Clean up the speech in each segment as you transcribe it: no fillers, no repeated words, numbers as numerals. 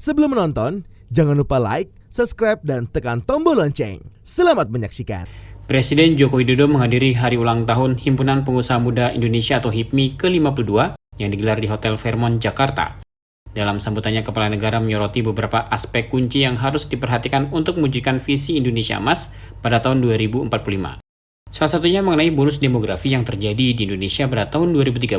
Sebelum menonton, jangan lupa like, subscribe, dan tekan tombol lonceng. Selamat menyaksikan. Presiden Joko Widodo menghadiri Hari Ulang Tahun Himpunan Pengusaha Muda Indonesia atau HIPMI ke-52 yang digelar di Hotel Fairmont, Jakarta. Dalam sambutannya, Kepala Negara menyoroti beberapa aspek kunci yang harus diperhatikan untuk mewujudkan visi Indonesia Emas pada tahun 2045. Salah satunya mengenai bonus demografi yang terjadi di Indonesia pada tahun 2030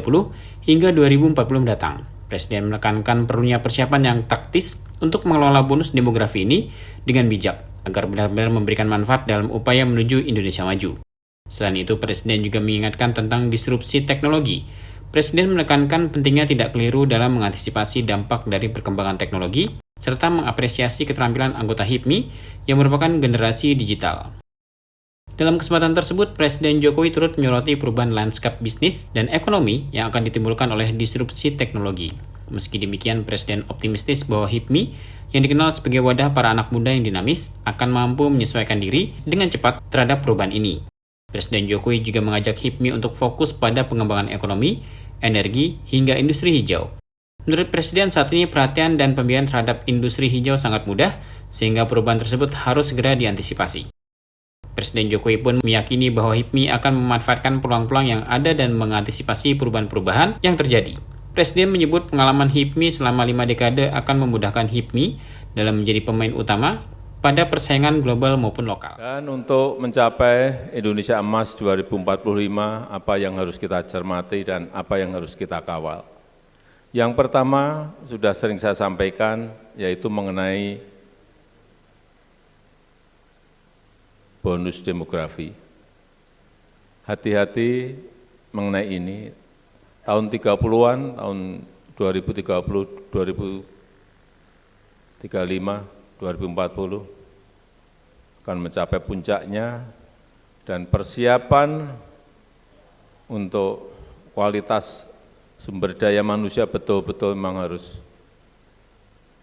hingga 2040 mendatang. Presiden menekankan perlunya persiapan yang taktis untuk mengelola bonus demografi ini dengan bijak, agar benar-benar memberikan manfaat dalam upaya menuju Indonesia maju. Selain itu, Presiden juga mengingatkan tentang disrupsi teknologi. Presiden menekankan pentingnya tidak keliru dalam mengantisipasi dampak dari perkembangan teknologi, serta mengapresiasi keterampilan anggota HIPMI yang merupakan generasi digital. Dalam kesempatan tersebut, Presiden Jokowi turut menyoroti perubahan lanskap bisnis dan ekonomi yang akan ditimbulkan oleh disrupsi teknologi. Meski demikian, Presiden optimistis bahwa HIPMI yang dikenal sebagai wadah para anak muda yang dinamis akan mampu menyesuaikan diri dengan cepat terhadap perubahan ini. Presiden Jokowi juga mengajak HIPMI untuk fokus pada pengembangan ekonomi, energi, hingga industri hijau. Menurut Presiden, saat ini perhatian dan pembiayaan terhadap industri hijau sangat mudah, sehingga perubahan tersebut harus segera diantisipasi. Presiden Jokowi pun meyakini bahwa HIPMI akan memanfaatkan peluang-peluang yang ada dan mengantisipasi perubahan-perubahan yang terjadi. Presiden menyebut pengalaman HIPMI selama 5 dekade akan memudahkan HIPMI dalam menjadi pemain utama pada persaingan global maupun lokal. Dan untuk mencapai Indonesia Emas 2045, apa yang harus kita cermati dan apa yang harus kita kawal? Yang pertama, sudah sering saya sampaikan, yaitu mengenai bonus demografi. Hati-hati mengenai ini. Tahun 30-an, tahun 2030, 2035, 2040 akan mencapai puncaknya, dan persiapan untuk kualitas sumber daya manusia betul-betul memang harus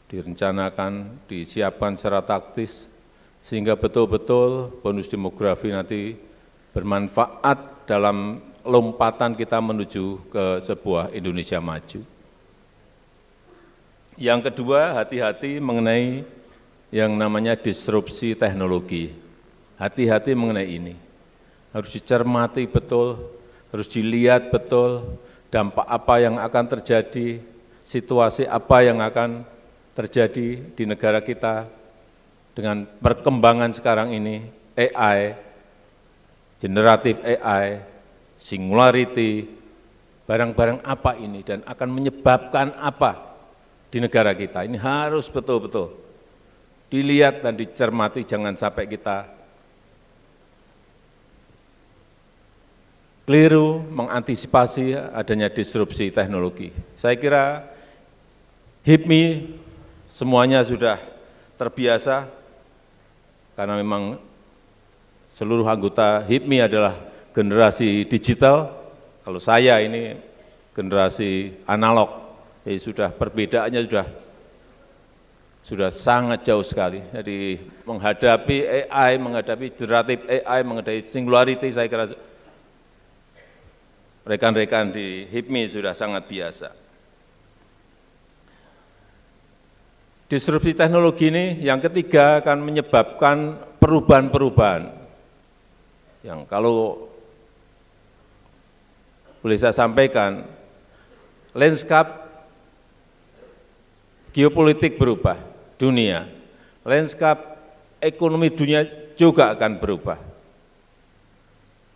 direncanakan, disiapkan secara taktis, sehingga betul-betul bonus demografi nanti bermanfaat dalam lompatan kita menuju ke sebuah Indonesia maju. Yang kedua, hati-hati mengenai yang namanya disrupsi teknologi. Hati-hati mengenai ini. Harus dicermati betul, harus dilihat betul dampak apa yang akan terjadi, situasi apa yang akan terjadi di negara kita dengan perkembangan sekarang ini, AI, generatif AI, singularity, barang-barang apa ini dan akan menyebabkan apa di negara kita. Ini harus betul-betul dilihat dan dicermati, jangan sampai kita keliru mengantisipasi adanya disrupsi teknologi. Saya kira HIPMI semuanya sudah terbiasa, karena memang seluruh anggota HIPMI adalah generasi digital. Kalau saya ini generasi analog, jadi sudah perbedaannya sudah sangat jauh sekali. Jadi menghadapi AI, menghadapi generatif AI, menghadapi singularity, saya kira rekan-rekan di HIPMI sudah sangat biasa. Disrupsi teknologi ini yang ketiga akan menyebabkan perubahan-perubahan yang kalau boleh saya sampaikan, lanskap geopolitik berubah, dunia, lanskap ekonomi dunia juga akan berubah.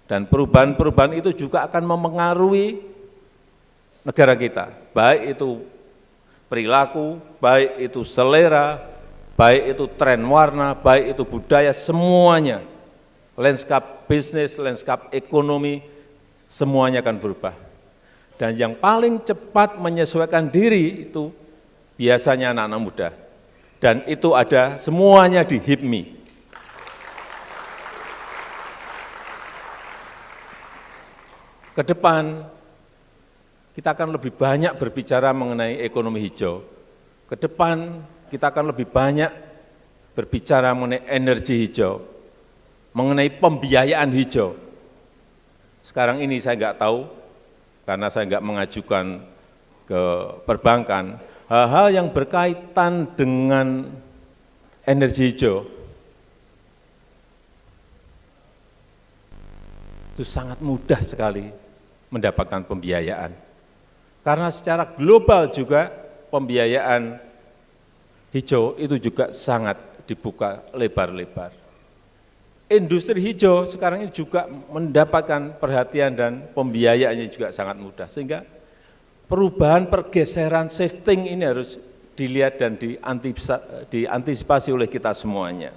Dan perubahan-perubahan itu juga akan memengaruhi negara kita, baik itu perilaku, baik itu selera, baik itu tren warna, baik itu budaya, semuanya. Lanskap bisnis, lanskap ekonomi, semuanya akan berubah. Dan yang paling cepat menyesuaikan diri itu biasanya anak-anak muda. Dan itu ada semuanya di HIPMI. Ke depan, kita akan lebih banyak berbicara mengenai ekonomi hijau. Ke depan, kita akan lebih banyak berbicara mengenai energi hijau, mengenai pembiayaan hijau. Sekarang ini saya nggak tahu, karena saya nggak mengajukan ke perbankan, hal-hal yang berkaitan dengan energi hijau itu sangat mudah sekali mendapatkan pembiayaan. Karena secara global juga pembiayaan hijau itu juga sangat dibuka lebar-lebar. Industri hijau sekarang ini juga mendapatkan perhatian dan pembiayaannya juga sangat mudah. Sehingga perubahan pergeseran shifting ini harus dilihat dan diantisipasi oleh kita semuanya.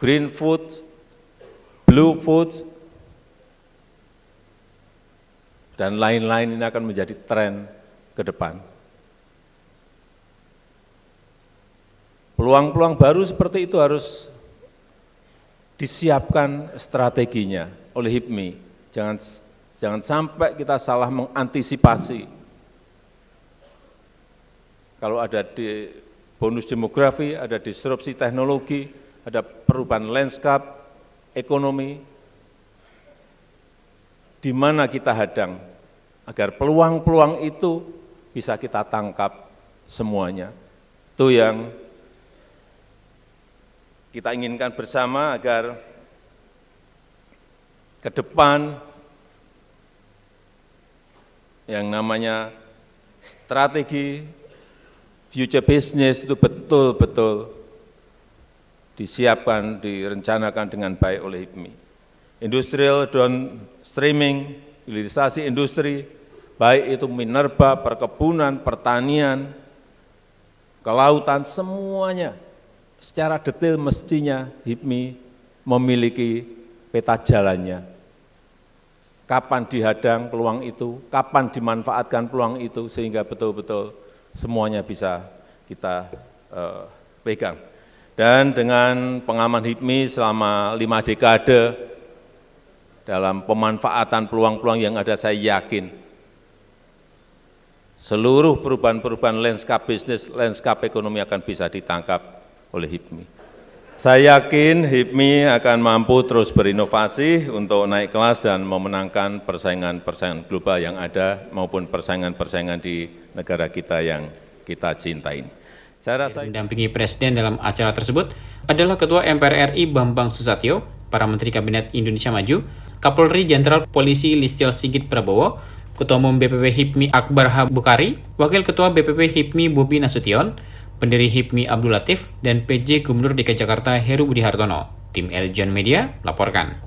Green food, blue food, dan lain-lain ini akan menjadi tren ke depan. Peluang-peluang baru seperti itu harus disiapkan strateginya oleh HIPMI. Jangan sampai kita salah mengantisipasi. Kalau ada di bonus demografi, ada disrupsi teknologi, ada perubahan landscape ekonomi, di mana kita hadang agar peluang-peluang itu bisa kita tangkap semuanya. Itu yang kita inginkan bersama agar ke depan yang namanya strategi future business itu betul-betul disiapkan, direncanakan dengan baik oleh HIPMI. Industrial downstreaming, hilirisasi industri, baik itu minerba, perkebunan, pertanian, kelautan, semuanya secara detail mestinya HIPMI memiliki peta jalannya. Kapan dihadang peluang itu, kapan dimanfaatkan peluang itu, sehingga betul-betul semuanya bisa kita pegang. Dan dengan pengaman HIPMI selama 5 dekade dalam pemanfaatan peluang-peluang yang ada, saya yakin seluruh perubahan-perubahan landscape bisnis, landscape ekonomi akan bisa ditangkap oleh HIPMI. Saya yakin HIPMI akan mampu terus berinovasi untuk naik kelas dan memenangkan persaingan-persaingan global yang ada maupun persaingan-persaingan di negara kita yang kita cintai ini. Saya rasa mendampingi Presiden dalam acara tersebut adalah Ketua MPR RI Bambang Susatyo, para Menteri Kabinet Indonesia Maju, Kapolri Jenderal Polisi Listio Sigit Prabowo, Ketua Umum BPP HIPMI Akbar H. Bukhari, Wakil Ketua BPP HIPMI Bobi Nasution, Pendiri HIPMI Abdul Latif, dan PJ Gubernur DKI Jakarta Heru Budi Hartono. Tim Eljon Media laporkan.